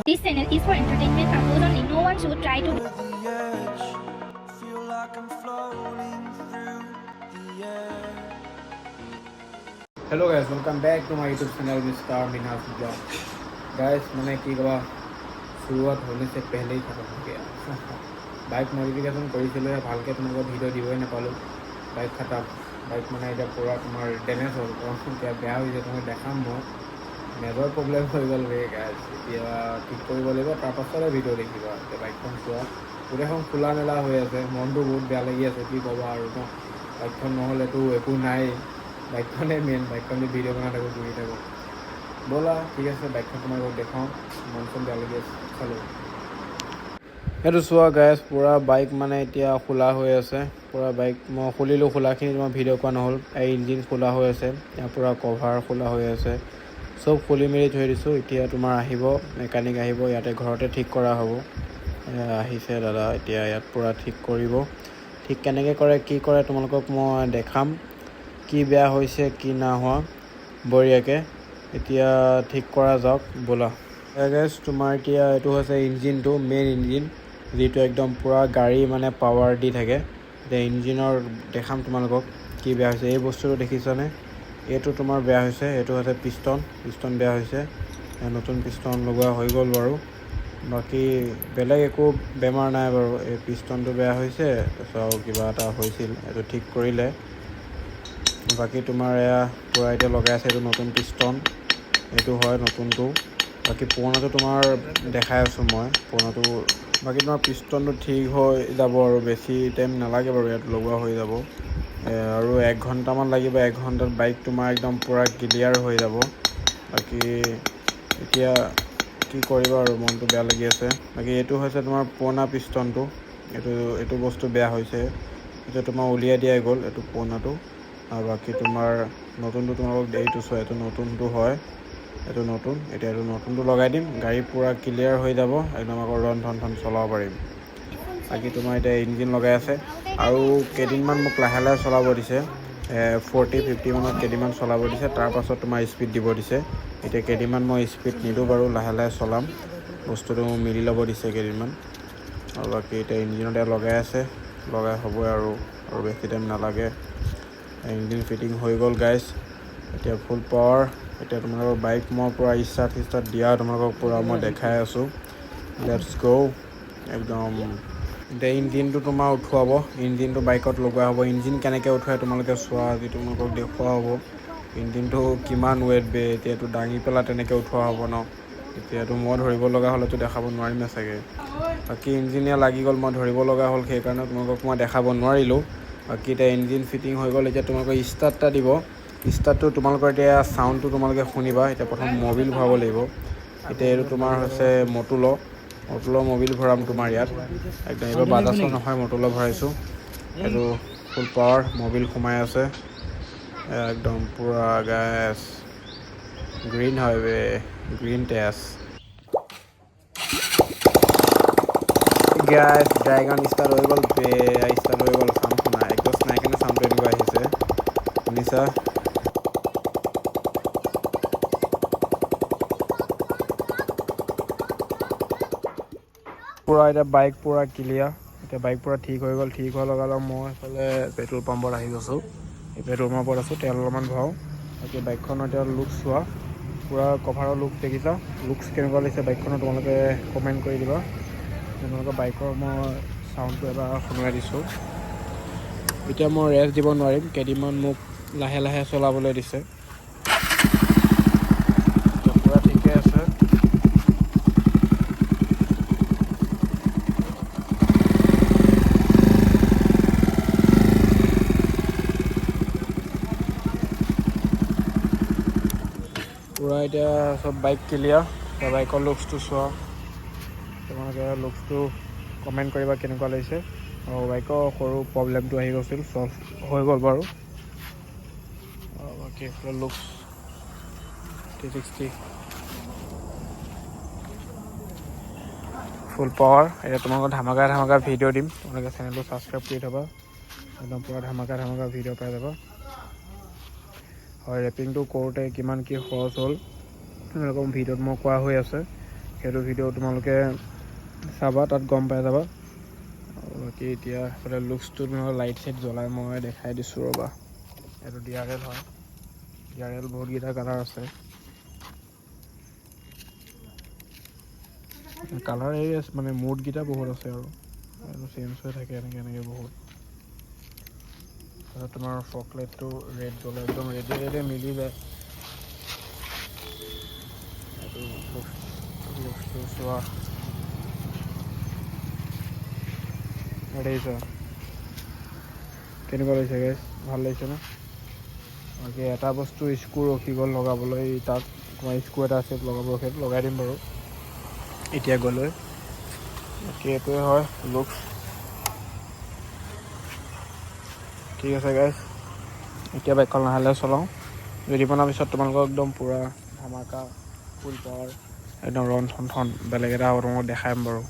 This channel is for entertainment purpose only. No one should try to. Hello guys, welcome back to my YouTube channel Mr. Minhas Vlog. Guys, मैंने की कहा शुरुआत होने से पहले ही खत्म हो गया बाइक मॉडिफिकेशन কৰিছিলোঁ ভালকৈ তোমালোকক ভিডিঅ' দিবই নাপালোঁ বাইক খতম বাইক মানে এতিয়া পুৰা তোমাৰ ডেমেজ হ'ল এতিয়া বেয়া হৈছে তোমাক দেখাম মই মেজৰ প্ৰব্লেম হৈ গ'ল ৰে গাইজ এতিয়া ঠিক কৰিব লাগিব তাৰপাছতে ভিডিঅ' দেখিবা এতিয়া বাইকখন চোৱা গোটেইখন খোলা মেলা হৈ আছে মনটো বহুত বেয়া লাগি আছে কি ক'বা আৰু ন বাইকখন নহ'লেতো একো নাই বাইকখনে মেইন বাইকখনে ভিডিঅ' বনাই থাকোঁ ঘূৰি থাকোঁ ব'লা ঠিক আছে বাইকখন তোমালোকক দেখাওঁ মন চন বেয়া লাগি আছে চালোঁ সেইটো চোৱা গাইজ পূৰা বাইক মানে এতিয়া খোলা হৈ আছে পূৰা বাইক মই খুলিলোঁ খোলাখিনি তোমাৰ ভিডিঅ' কৰা নহ'ল এই ইঞ্জিন খোলা হৈ আছে ইয়াৰ পূৰা কভাৰ খোলা হৈ আছে চব খুলি মেলি থৈ দিছোঁ এতিয়া তোমাৰ আহিব মেকানিক আহিব ইয়াতে ঘৰতে ঠিক কৰা হ'ব আহিছে দাদা এতিয়া ইয়াত পূৰা ঠিক কৰিব ঠিক কেনেকৈ কৰে কি কৰে তোমালোকক মই দেখাম কি বেয়া হৈছে কি না হোৱা বঢ়িয়াকৈ এতিয়া ঠিক কৰা যাওক ব'লা গাইজ তোমাৰ এতিয়া এইটো হৈছে ইঞ্জিনটো মেইন ইঞ্জিন যিটো একদম পূৰা গাড়ী মানে পাৱাৰ দি থাকে এতিয়া ইঞ্জিনৰ দেখাম তোমালোকক কি বেয়া হৈছে এই বস্তুটো দেখিছানে এইটো তোমাৰ বেয়া হৈছে এইটো হৈছে পিষ্টন বেয়া হৈছে নতুন পিষ্টন লগোৱা হৈ গ'ল বাৰু বাকী বেলেগ একো বেমাৰ নাই বাৰু এই পিষ্টনটো বেয়া হৈছে তাৰপিছত আৰু কিবা এটা হৈছিল এইটো ঠিক কৰিলে বাকী তোমাৰ এয়া পূৰা এতিয়া লগাই আছে এইটো নতুন পিষ্টন এইটো হয় নতুনটো বাকী পুৰণাটো তোমাৰ দেখাই আছোঁ মই পুৰণাটো বাকী তোমাৰ পিষ্টনটো ঠিক হৈ যাব আৰু বেছি টাইম নালাগে বাৰু ইয়াত লগোৱা হৈ যাব আৰু 1 ঘণ্টামান লাগিব 1 ঘণ্টাত বাইক তোমাৰ একদম পূৰা ক্লিয়াৰ হৈ যাব বাকী এতিয়া কি কৰিবা আৰু মনটো বেয়া লাগি আছে বাকী এইটো হৈছে তোমাৰ পুৰণা পিষ্টনটো এইটো বস্তু বেয়া হৈছে এইটো তোমাৰ উলিয়াই দিয়াই গ'ল এইটো পুৰণাটো আৰু বাকী তোমাৰ নতুনটো তোমালোকক এইটো চোৱা এইটো নতুনটো হয় এইটো নতুন এতিয়া এইটো নতুনটো লগাই দিম গাড়ী পূৰা ক্লিয়াৰ হৈ যাব একদম আকৌ ৰন ধন চলাব পাৰিম বাকী তোমাৰ এতিয়া ইঞ্জিন লগাই আছে আৰু কেইদিনমান মোক লাহে লাহে চলাব দিছে 40-50 মানত কেইদিনমান চলাব দিছে তাৰপাছত তোমাৰ স্পীড দিব দিছে এতিয়া কেইদিনমান মই স্পীড নিদিওঁ বাৰু লাহে লাহে চলাম বস্তুটো মিলি ল'ব দিছে কেইদিনমান আৰু বাকী এতিয়া ইঞ্জিনতে লগাই আছে লগাই হ'বই আৰু বেছি টাইম নালাগে ইঞ্জিন ফিটিং হৈ গ'ল গাইজ এতিয়া ফুল পাৱাৰ এতিয়া তোমালোকৰ বাইক মই পূৰা ষ্টাৰ্ট দিয়া তোমালোকক পূৰা মই দেখাই আছোঁ লেটছ গ' একদম এতিয়া ইঞ্জিনটো তোমাৰ উঠোৱাব ইঞ্জিনটো বাইকত লগোৱা হ'ব ইঞ্জিন কেনেকৈ উঠোৱাই তোমালোকে চোৱা আজি তোমালোকক দেখুওৱা হ'ব ইঞ্জিনটো কিমান ৱেট এতিয়াতো দাঙি পেলাই তেনেকৈ উঠোৱা হ'ব ন এতিয়াতো মই ধৰিব লগা হ'লেতো দেখাব নোৱাৰিমে চাগে বাকী ইঞ্জিনে লাগি গ'ল মই ধৰিব লগা হ'ল সেইকাৰণে তোমালোকক মই দেখাব নোৱাৰিলোঁ বাকী এতিয়া ইঞ্জিন ফিটিং হৈ গ'ল এতিয়া তোমালোকক ষ্টাৰ্ট এটা দিব ষ্টাৰ্টটো তোমালোকৰ এতিয়া চাউণ্ডটো তোমালোকে শুনিবা এতিয়া প্ৰথম মবিল ভৰাব লাগিব এতিয়া এইটো তোমাৰ হৈছে মটুল' মবিল ভৰাম তোমাৰ ইয়াত একদম এইবাৰ বাজাজৰ নহয় মটুল' ভৰাইছোঁ এইটো ফুল পাৱাৰ মবিল সোমাই আছে একদম পূৰা গেছ গ্ৰীণ হাইৱে গ্ৰীণ টেছ গেছ ড্ৰাইগন ষ্টাৰ্ট হৈ গ'ল ষ্টাৰ্ট হৈ গ'ল চাউণ্ড শুনা একদম নাই কাৰণে চাউণ্ডটো এনেকুৱা আহিছে শুনিছা পূৰা এতিয়া বাইক পূৰা ক্লিয়াৰ এতিয়া বাইক পূৰা ঠিক হৈ গ'ল ঠিক হোৱাৰ লগে লগে মই এইফালে পেট্ৰল পাম্পত আহি গৈছোঁ এই পেট্ৰল পাম্পত আছোঁ তেল অলপমান ভৰাওঁ বাকী বাইকখনৰ এতিয়া লুকছ চোৱা পূৰা কভাৰৰ লুক দেখিছা লুকছ কেনেকুৱা লাগিছে বাইকখনৰ তোমালোকে কমেণ্ট কৰি দিবা তোমালোকৰ বাইকৰ মই চাউণ্ডটো এবাৰ শুনাই দিছোঁ এতিয়া মই ৰেষ্ট দিব নোৱাৰিম কেইদিনমান মোক লাহে লাহে চলাবলৈ দিছে পূৰা ঠিকে আছে পূৰা এতিয়া চব বাইক ক্লিয়াৰ এতিয়া বাইকৰ লুকছটো চোৱা তোমালোকে লুকছটো কমেণ্ট কৰিবা কেনেকুৱা লাগিছে আৰু বাইকৰ সৰু প্ৰব্লেমটো আহি গৈছিল চল্ভ হৈ গ'ল বাৰু বাকী লুকছ 360 ফুল পাৱাৰ এতিয়া তোমালোকৰ ধামাকা ভিডিঅ' দিম তোমালোকে চেনেলটো ছাবস্ক্ৰাইব কৰি থ'বা একদম পূৰা ধামাকা ভিডিঅ' পাই যাবা হয় ৰেপিংটো কৰোঁতে কিমান কি খৰচ হ'ল তোমালোকৰ ভিডিঅ'ত মই কোৱা হৈ আছে সেইটো ভিডিঅ' তোমালোকে চাবা, তাত গম পাই যাবা। আৰু বাকী এতিয়া এইফালে লুকছটো তোমালোকে লাইট চাইট জ্বলাই মই দেখাই দিছোঁ ৰ'বা। এইটো DRL হয়, DRL বহুতকেইটা কালাৰ আছে। কালাৰ এই মানে মুডকেইটা বহুত আছে আৰু চেঞ্জ হৈ থাকে এনেকৈ বহুত। তাৰপিছত তোমাৰ ফগ লাইটটো ৰেড জ্বলে, একদম ৰেডে মিলি যায়। এইটো লুকছটো চোৱা, দেখিছা কেনেকুৱা লাগিছে গাইছ, ভাল লাগিছে ন? বাকী এটা বস্তু স্ক্ৰু ৰখি গ'ল লগাবলৈ, তাত তোমাৰ স্ক্ৰু এটা আছে লগাব, সেইটো লগাই দিম বাৰু এতিয়া গ'লৈ। বাকী এইটোৱে হয় লুকছ। ঠিক আছে গাইছ, এতিয়া বাইকখন লাহে লাহে চলাওঁ। ৰেডি বনোৱাৰ পিছত তোমালোকক একদম পূৰা ধামাকা ফুল পাৱাৰ একদম ৰন ঠন বেলেগ এটা তোমাক দেখাম বাৰু।